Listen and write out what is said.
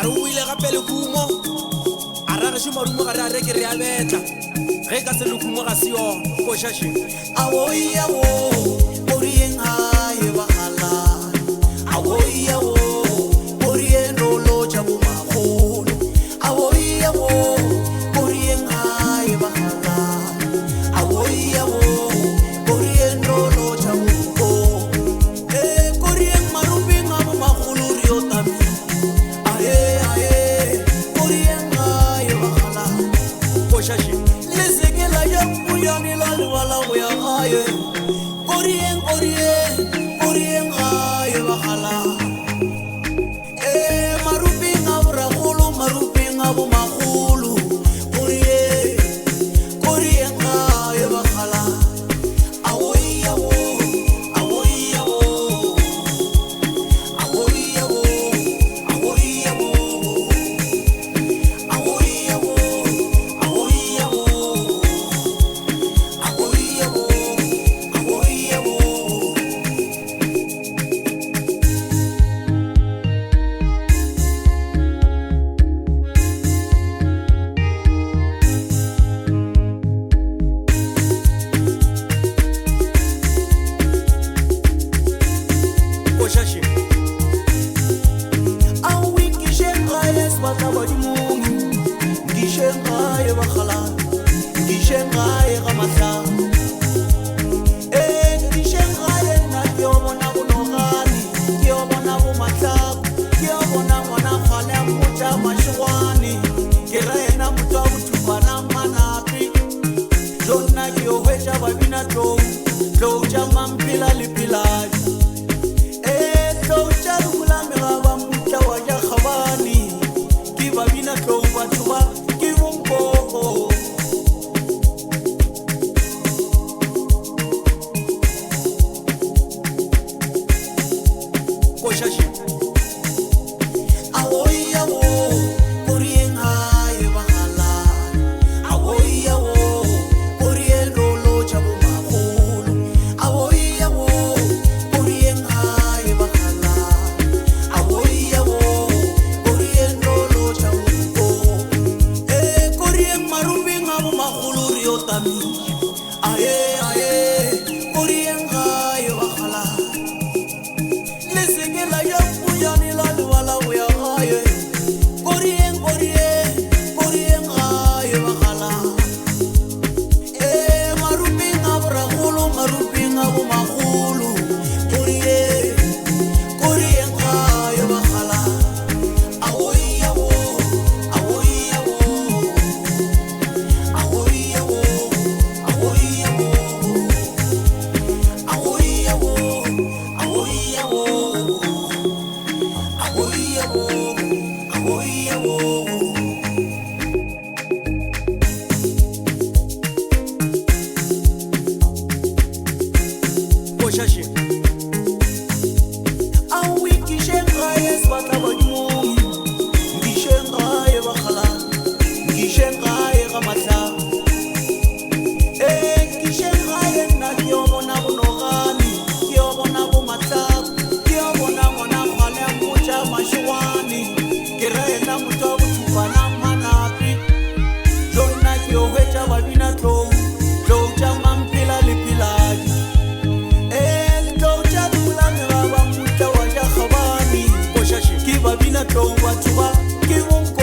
a re o ile gape le kumo a ra gešo marumo gare a re ke re a betla ge ka se le kumo ga se yona košaše awoiyawo orieng hae bagala awoiyawo orien rolo tša bomakgolo awoiyawo orieng hae bagala awoiyawo orien rolo tša boko korien maruping a bomakgolo re o tami ae orien hae bagala košaše le seke la ja puyane la lebala go ya gae orien gae bagala maruping a boragolo maruping a bomagolo korien gae bagala awoiyawo awoiyawo awoiyawo awoiyawo awoiyawo awoiyawo awoiyawo awoiyawo košaše awi ngisheng gae sebaka badimong ngisheng gae bagala ngisheng gae ga mahlang ngisheng gae nna ke o bona bonogane ke o bona bomatlako ke o bona ngwana kgale a mmotša mašegwane ke ra ena motho wa bothupana manapi jo nna ke o hwetša babina tlou tša mampela le peladi tlou tša dimolamega ba mutla wa ja kgabane ke babina tlou batho ba ke bonkoko košaše awoiyawo orien hae bagala awoiyawo orien lolo tša bomakgolo awoiyawo orien hae bagala awoiyawo orien lolo tša boko korien maruping a bomakgolo re o tamiša ae orien hae bagala le seke la ja puyane la lebala go ya gae korien gae bagala maruping a boragolo maruping a bomagolo korien gae bagala awoiyawo awoiyawo awoiyawo awoiyawo awoiyawo awoiyawo awoiyawo awoiyawo košaše awi ngisheng gae sebaka badimong ngisheng gae bagala ngisheng gae ga mahlang ngisheng gae nna ke o bona bonogane ke o bona bomatlako ke o bona ngwana kgale a mmotša mašegwane ke ra ena motho wa bothupana manapi jo nna ke o hwetša babina tlou tša mampela le peladi tlou tša dimolamega ba mutla wa ja kgabane košaše ke babina tlou batho ba ke bonko